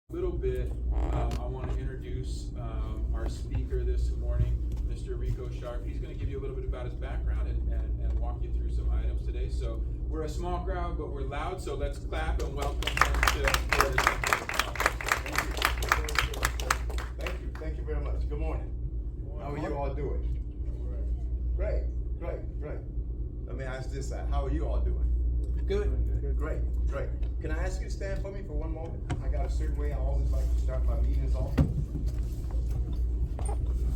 Little bit, I want to introduce our speaker this morning, Mr. Rico Sharp. He's going to give you a little bit about his background and walk you through some items today. So we're a small crowd, but we're loud, so let's clap and welcome him to Florida Central. Thank you very much. Good morning. How are you all doing? Great. Let me ask this side. How are you all doing? Good. Great. Can I ask you to stand for me for one moment? I got a certain way I always like to start my meetings off.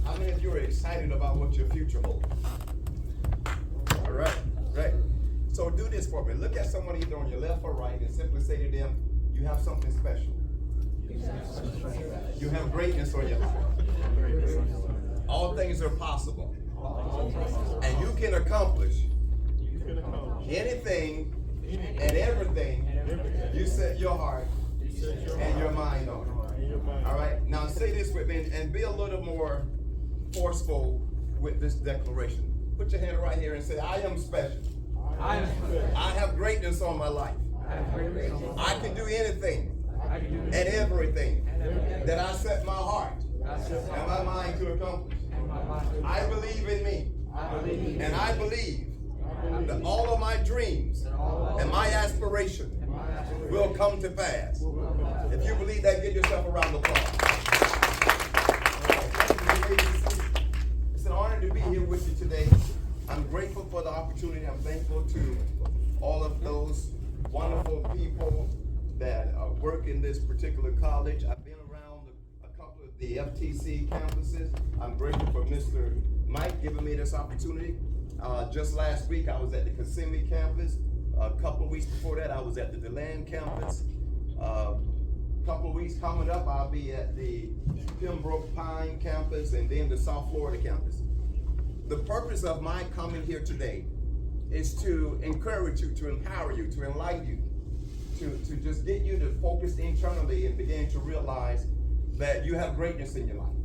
How many of you are excited about what your future holds? All right, great. So do this for me. Look at someone either on your left or right and simply say to them, you have something special. You have greatness on your life. All things are possible. And you can accomplish anything and everything you set your heart and your mind on. All right? Now say this with me and be a little more forceful with this declaration. Put your hand right here and say, I am special. I have greatness on my life. I can do anything and everything that I set my heart and my mind to accomplish. I believe in me. And I believe that all of my dreams and my aspirations will come to pass. If you believe that, give yourself a round of applause. It's an honor to be here with you today. I'm grateful for the opportunity. I'm thankful to all of those wonderful people that work in this particular college. I've been around a couple of the FTC campuses. I'm grateful for Mr. Mike giving me this opportunity. Just last week, I was at the Kissimmee campus. A couple of weeks before that, I was at the DeLand campus. A couple of weeks coming up, I'll be at the Pembroke Pine campus and then the South Florida campus. The purpose of my coming here today is to encourage you, to empower you, to enlighten you, to just get you to focus internally and begin to realize that you have greatness in your life.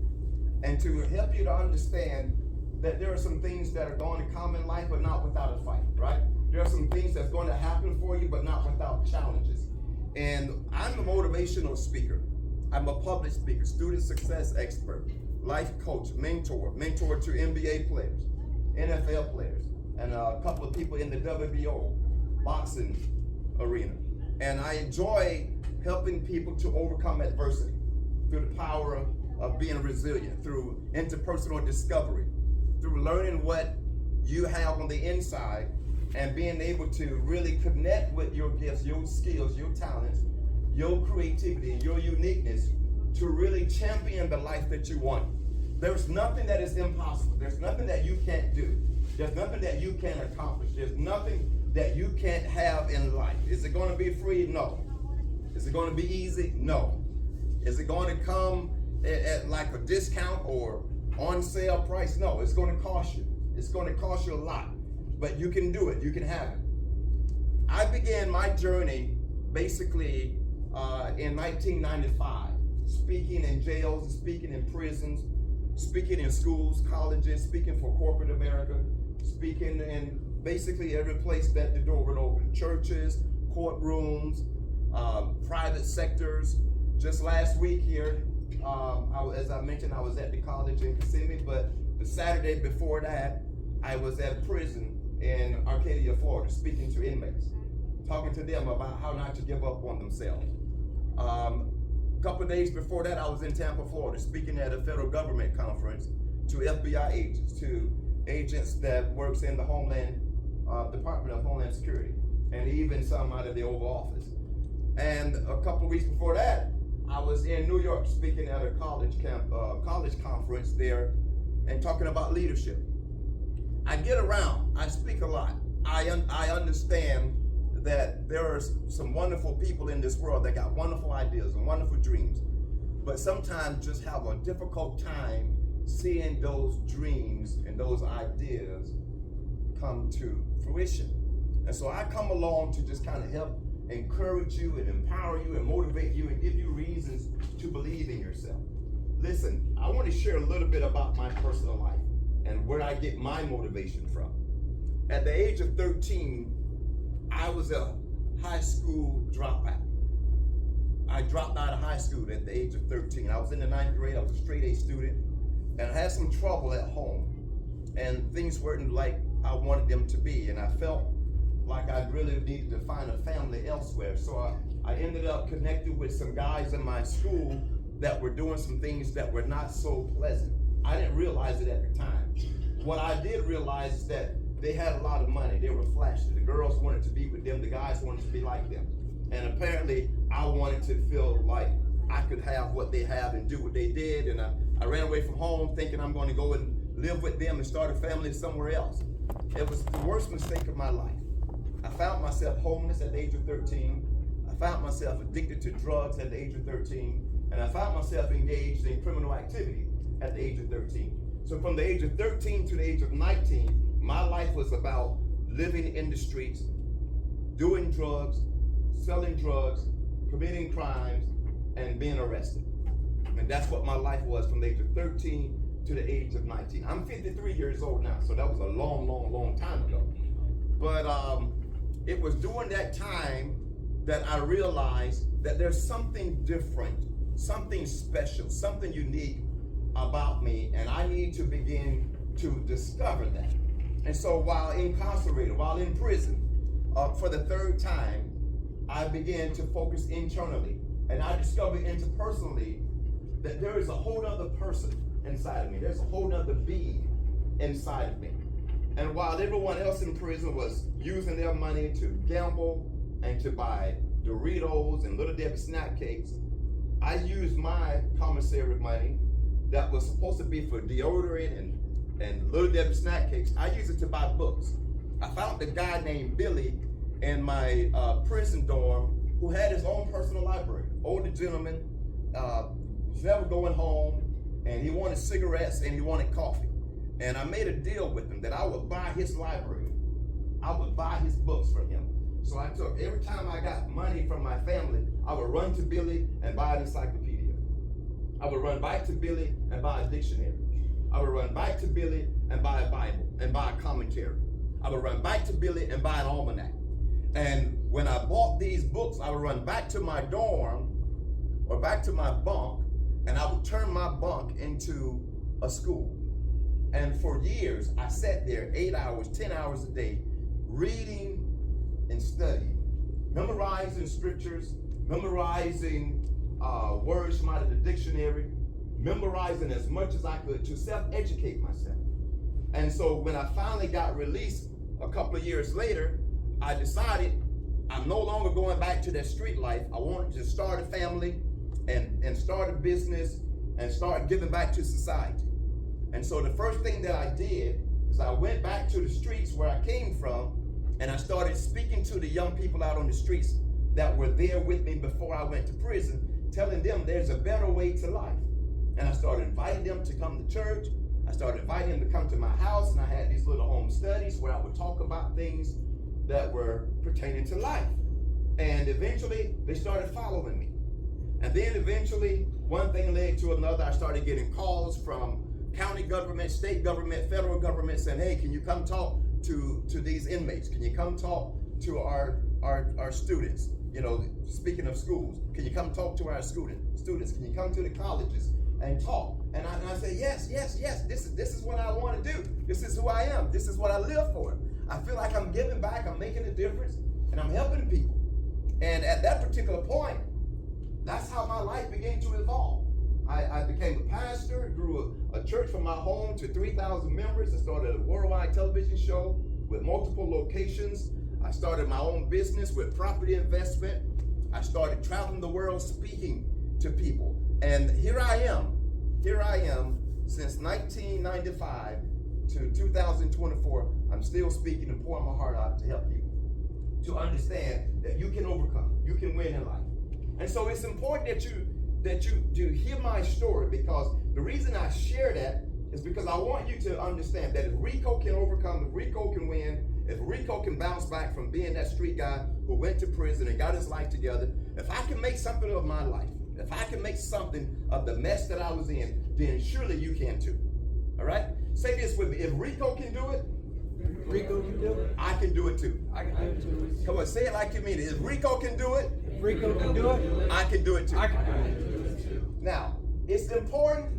And to help you to understand that there are some things that are going to come in life, but not without a fight, right? There are some things that's going to happen for you, but not without challenges. And I'm a motivational speaker. I'm a public speaker, student success expert, life coach, mentor to NBA players, NFL players, and a couple of people in the WBO boxing arena. And I enjoy helping people to overcome adversity through the power of being resilient, through interpersonal discovery, through learning what you have on the inside and being able to really connect with your gifts, your skills, your talents, your creativity, and your uniqueness to really champion the life that you want. There's nothing that is impossible. There's nothing that you can't do. There's nothing that you can't accomplish. There's nothing that you can't have in life. Is it going to be free? No. Is it going to be easy? No. Is it going to come at like a discount or on sale price? No, it's going to cost you. It's going to cost you a lot, but you can do it. You can have it. I began my journey basically in 1995, speaking in jails, speaking in prisons, speaking in schools, colleges, speaking for corporate America, speaking in basically every place that the door would open, churches, courtrooms, private sectors. Just last week here, as I mentioned, I was at the college in Kissimmee, but the Saturday before that, I was at a prison in Arcadia, Florida, speaking to inmates, talking to them about how not to give up on themselves. A couple of days before that, I was in Tampa, Florida, speaking at a federal government conference to FBI agents, to agents that works in the Department of Homeland Security, and even some out of the Oval Office. And a couple of weeks before that, I was in New York speaking at a college conference there and talking about leadership. I get around, I speak a lot. I understand that there are some wonderful people in this world that got wonderful ideas and wonderful dreams, but sometimes just have a difficult time seeing those dreams and those ideas come to fruition. And so I come along to just kind of help encourage you and empower you and motivate you and give you reasons to believe in yourself. Listen, I want to share a little bit about my personal life and where I get my motivation from. At the age of 13, I was a high school dropout. I dropped out of high school at the age of 13. I was in the 9th grade. I was a straight A student, and I had some trouble at home, and things weren't like I wanted them to be, and I felt like I really needed to find a family elsewhere. So I ended up connected with some guys in my school that were doing some things that were not so pleasant. I didn't realize it at the time. What I did realize is that they had a lot of money. They were flashy. The girls wanted to be with them. The guys wanted to be like them. And apparently I wanted to feel like I could have what they have and do what they did. And I ran away from home thinking I'm going to go and live with them and start a family somewhere else. It was the worst mistake of my life. I found myself homeless at the age of 13. I found myself addicted to drugs at the age of 13. And I found myself engaged in criminal activity at the age of 13. So from the age of 13 to the age of 19, my life was about living in the streets, doing drugs, selling drugs, committing crimes, and being arrested. And that's what my life was from the age of 13 to the age of 19. I'm 53 years old now, so that was a long, long, long time ago. But it was during that time that I realized that there's something different, something special, something unique about me, and I need to begin to discover that. And so while incarcerated, while in prison, for the third time, I began to focus internally, and I discovered interpersonally that there is a whole other person inside of me. There's a whole other being inside of me. And while everyone else in prison was using their money to gamble and to buy Doritos and Little Debbie snack cakes, I used my commissary money that was supposed to be for deodorant and Little Debbie snack cakes. I used it to buy books. I found a guy named Billy in my prison dorm who had his own personal library. Older gentleman, was never going home, and he wanted cigarettes and he wanted coffee. And I made a deal with him that I would buy his library. I would buy his books for him. So I took, every time I got money from my family, I would run to Billy and buy an encyclopedia. I would run back to Billy and buy a dictionary. I would run back to Billy and buy a Bible and buy a commentary. I would run back to Billy and buy an almanac. And when I bought these books, I would run back to my dorm or back to my bunk, and I would turn my bunk into a school. And for years, I sat there 8 hours, 10 hours a day, reading and studying, memorizing scriptures, memorizing words from out of the dictionary, memorizing as much as I could to self-educate myself. And so when I finally got released a couple of years later, I decided I'm no longer going back to that street life. I wanted to start a family and start a business and start giving back to society. And so the first thing that I did is I went back to the streets where I came from, and I started speaking to the young people out on the streets that were there with me before I went to prison, telling them there's a better way to life. And I started inviting them to come to church. I started inviting them to come to my house, and I had these little home studies where I would talk about things that were pertaining to life. And eventually, they started following me. And then eventually, one thing led to another. I started getting calls from county government, state government, federal government saying, hey, can you come talk to these inmates? Can you come talk to our students? You know, speaking of schools, can you come talk to our students? Can you come to the colleges and talk? And I say, yes. This is what I want to do. This is who I am. This is what I live for. I feel like I'm giving back, I'm making a difference, and I'm helping people. And at that particular point, that's how my life began to evolve. I became a pastor, grew a church from my home to 3,000 members. I started a worldwide television show with multiple locations. I started my own business with property investment. I started traveling the world speaking to people. And here I am since 1995 to 2024. I'm still speaking and pouring my heart out to help people to understand that you can overcome, you can win in life. And so it's important that you hear my story, because the reason I share that is because I want you to understand that if Rico can overcome, if Rico can win, if Rico can bounce back from being that street guy who went to prison and got his life together, if I can make something of my life, if I can make something of the mess that I was in, then surely you can too. All right? Say this with me. If Rico can do it, Rico can do it. I can do it too. I can do it too. Come on, say it like you mean it. If Rico can do it, Rico can do it. I can do it too. I can do it. Now, it's important